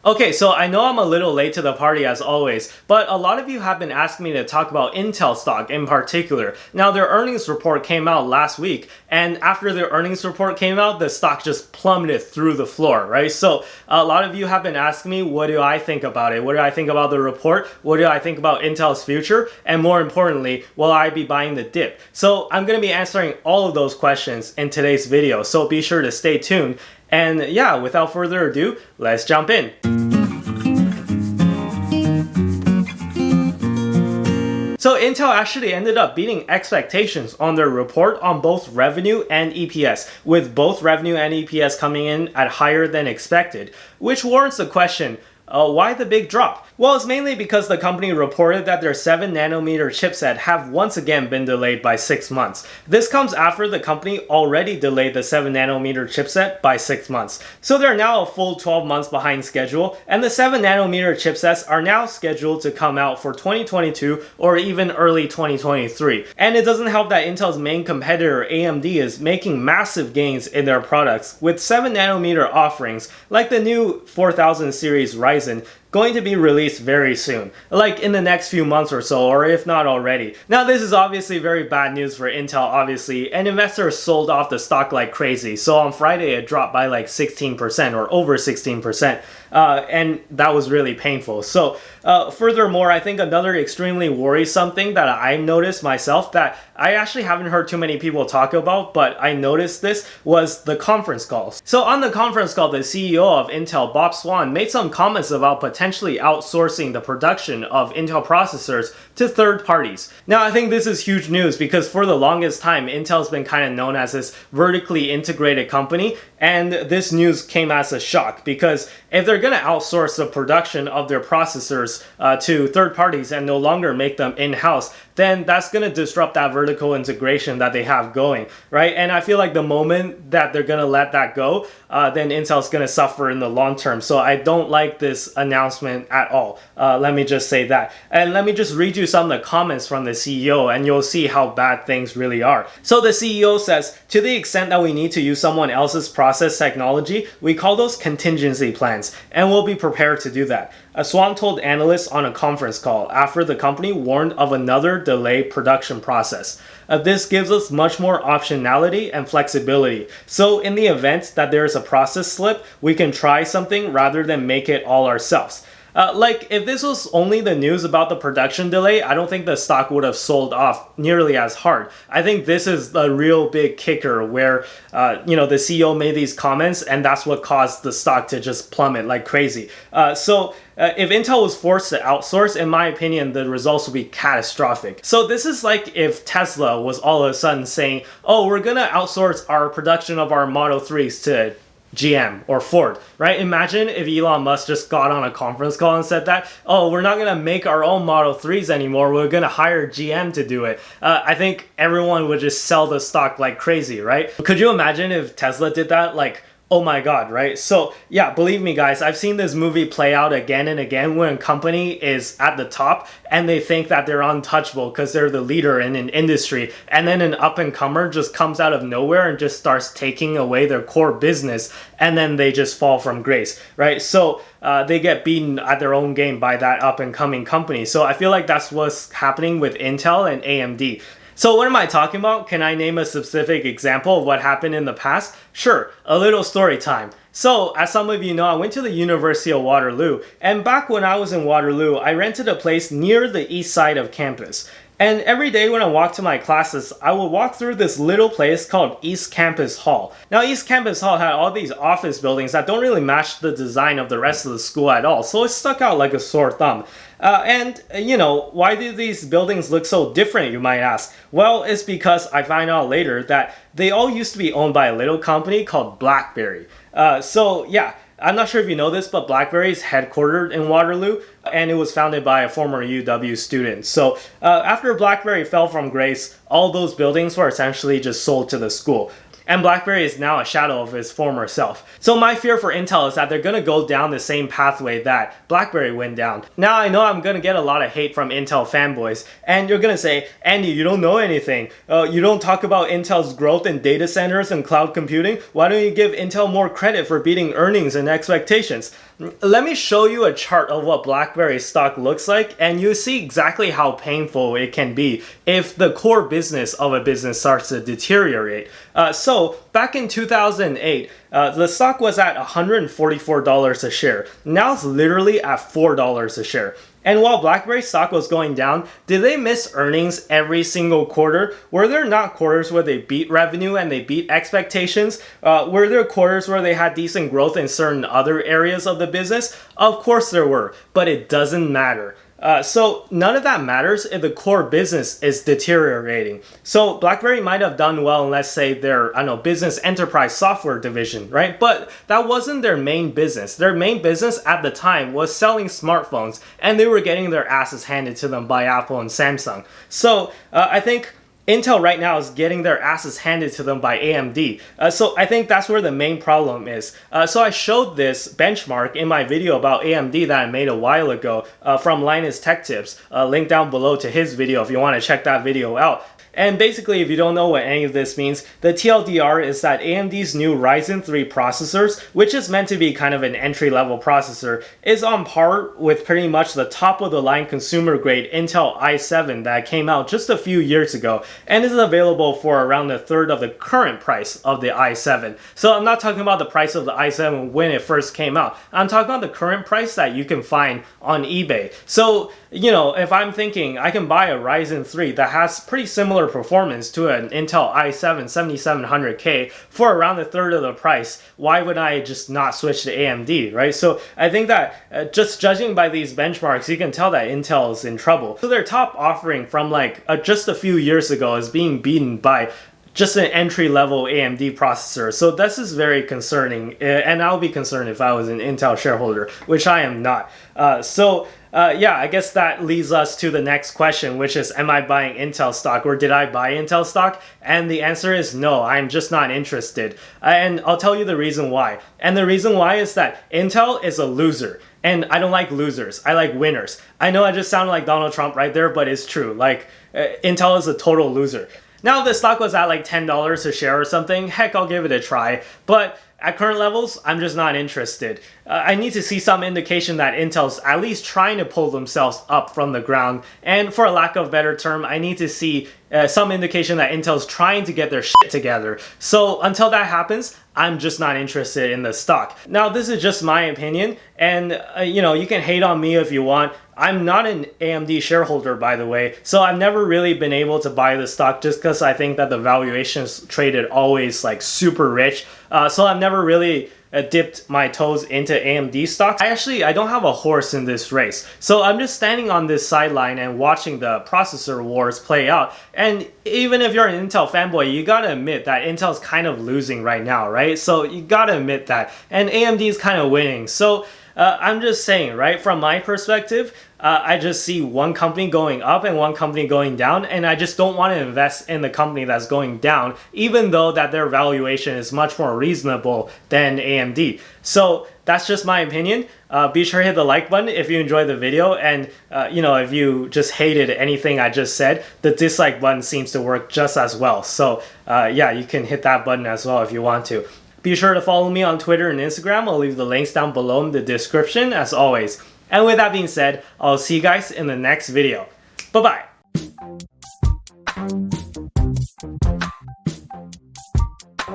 Okay, so I know I'm a little late to the party as always, but a lot of you have been asking me to talk about Intel stock in particular. Now, their earnings report came out last week, and after their earnings report came out, the stock just plummeted through the floor, right? So a lot of you have been asking me, what do I think about it? What do I think about the report? What do I think about Intel's future? And more importantly, will I be buying the dip? So I'm going to be answering all of those questions in today's video, so be sure to stay tuned. And yeah, without further ado, let's jump in. So Intel actually ended up beating expectations on their report on both revenue and EPS, with both revenue and EPS coming in at higher than expected, which warrants the question, why the big drop? Well, it's mainly because the company reported that their 7nm chipset have once again been delayed by 6 months. This comes after the company already delayed the 7nm chipset by 6 months. So they're now a full 12 months behind schedule, and the 7nm chipsets are now scheduled to come out for 2022 or even early 2023. And it doesn't help that Intel's main competitor AMD is making massive gains in their products, with 7nm offerings like the new 4000 series Ryzen going to be released very soon, like in the next few months or so, or if not already. Now, this is obviously very bad news for Intel, obviously, and investors sold off the stock like crazy. So on Friday, it dropped by like 16% or over 16%, and that was really painful. So furthermore, I think another extremely worrisome thing that I noticed myself that I actually haven't heard too many people talk about, but I noticed this, was the conference calls. So on the conference call, the CEO of Intel, Bob Swan, made some comments about potentially outsourcing the production of Intel processors to third parties. Now, I think this is huge news because for the longest time, Intel's been kind of known as this vertically integrated company, and this news came as a shock because if they're going to outsource the production of their processors to third parties and no longer make them in-house, then that's going to disrupt that vertical integration that they have going, right? And I feel like the moment that they're going to let that go, then Intel's going to suffer in the long term. So I don't like this announcement at all. Let me just say that. And let me just read you some of the comments from the CEO and you'll see how bad things really are. So the CEO says, to the extent that we need to use someone else's process technology, we call those contingency plans, and we'll be prepared to do that. Swan told analysts on a conference call after the company warned of another delayed production process. This gives us much more optionality and flexibility. So in the event that there is a process slip, we can try something rather than make it all ourselves. Like, if this was only the news about the production delay, I don't think the stock would have sold off nearly as hard. I think this is a real big kicker where, the CEO made these comments and that's what caused the stock to just plummet like crazy. If Intel was forced to outsource, in my opinion, the results would be catastrophic. So this is like if Tesla was all of a sudden saying, oh, we're gonna outsource our production of our Model 3s to GM or Ford, right? Imagine if Elon Musk just got on a conference call and said that, oh, we're not going to make our own Model 3s anymore, we're going to hire GM to do it. I think everyone would just sell the stock like crazy, right? Could you imagine if Tesla did that? Like, oh my god, right? So yeah, believe me guys, I've seen this movie play out again and again when a company is at the top and they think that they're untouchable because they're the leader in an industry, and then an up-and-comer just comes out of nowhere and just starts taking away their core business, and then they just fall from grace, right? So they get beaten at their own game by that up-and-coming company. So I feel like that's what's happening with Intel and AMD. So what am I talking about? Can I name a specific example of what happened in the past? Sure, a little story time. So, as some of you know, I went to the University of Waterloo, and back when I was in Waterloo, I rented a place near the east side of campus. And every day when I walked to my classes, I would walk through this little place called East Campus Hall. Now, East Campus Hall had all these office buildings that don't really match the design of the rest of the school at all, so it stuck out like a sore thumb. Why do these buildings look so different, you might ask? Well, it's because I find out later that they all used to be owned by a little company called Blackberry. I'm not sure if you know this, but Blackberry is headquartered in Waterloo, and it was founded by a former UW student. So after Blackberry fell from grace, all those buildings were essentially just sold to the school. And Blackberry is now a shadow of its former self. So my fear for Intel is that they're going to go down the same pathway that Blackberry went down. Now I know I'm going to get a lot of hate from Intel fanboys, and you're going to say, Andy, you don't know anything. You don't talk about Intel's growth in data centers and cloud computing. Why don't you give Intel more credit for beating earnings and expectations? Let me show you a chart of what Blackberry stock looks like, and you see exactly how painful it can be if the core business of a business starts to deteriorate. So back in 2008, the stock was at $144 a share. Now it's literally at $4 a share. And while Blackberry stock was going down, did they miss earnings every single quarter? Were there not quarters where they beat revenue and they beat expectations? Were there quarters where they had decent growth in certain other areas of the business? Of course there were, but it doesn't matter. So none of that matters if the core business is deteriorating. So BlackBerry might have done well in, let's say, their, business enterprise software division, right? But that wasn't their main business. Their main business at the time was selling smartphones, and they were getting their asses handed to them by Apple and Samsung. So I think Intel right now is getting their asses handed to them by AMD. So I think that's where the main problem is. So I showed this benchmark in my video about AMD that I made a while ago from Linus Tech Tips. Link down below to his video if you want to check that video out. And basically, if you don't know what any of this means, the TLDR is that AMD's new Ryzen 3 processors, which is meant to be kind of an entry-level processor, is on par with pretty much the top-of-the-line consumer-grade Intel i7 that came out just a few years ago, and is available for around a third of the current price of the i7. So I'm not talking about the price of the i7 when it first came out. I'm talking about the current price that you can find on eBay. So, if I'm thinking I can buy a Ryzen 3 that has pretty similar performance to an Intel i7 7700K for around a third of the price, why would I just not switch to AMD, right? So I think that just judging by these benchmarks, you can tell that Intel is in trouble. So their top offering from just a few years ago is being beaten by just an entry-level AMD processor. So this is very concerning, and I would be concerned if I was an Intel shareholder, which I am not. Yeah, I guess that leads us to the next question, which is, am I buying Intel stock, or did I buy Intel stock? And the answer is no, I'm just not interested. And I'll tell you the reason why. And the reason why is that Intel is a loser. And I don't like losers, I like winners. I know I just sounded like Donald Trump right there, but it's true. Intel is a total loser. Now, if the stock was at $10 a share or something, heck, I'll give it a try. But at current levels, I'm just not interested. I need to see some indication that Intel's at least trying to pull themselves up from the ground. And for a lack of a better term, I need to see some indication that Intel's trying to get their shit together. So until that happens, I'm just not interested in the stock. Now, this is just my opinion, and you can hate on me if you want. I'm not an AMD shareholder, by the way, so I've never really been able to buy the stock just because I think that the valuation is traded always super rich. So I've never really dipped my toes into AMD stocks. I don't have a horse in this race. So I'm just standing on this sideline and watching the processor wars play out. And even if you're an Intel fanboy, you gotta admit that Intel's kind of losing right now, right? So you gotta admit that. And AMD is kind of winning. So I'm just saying, right, from my perspective, I just see one company going up and one company going down, and I just don't want to invest in the company that's going down, even though that their valuation is much more reasonable than AMD. So that's just my opinion. Be sure to hit the like button if you enjoyed the video, and if you just hated anything I just said, the dislike button seems to work just as well. So yeah, you can hit that button as well if you want to. Be sure to follow me on Twitter and Instagram. I'll leave the links down below in the description as always. And with that being said, I'll see you guys in the next video. Bye-bye.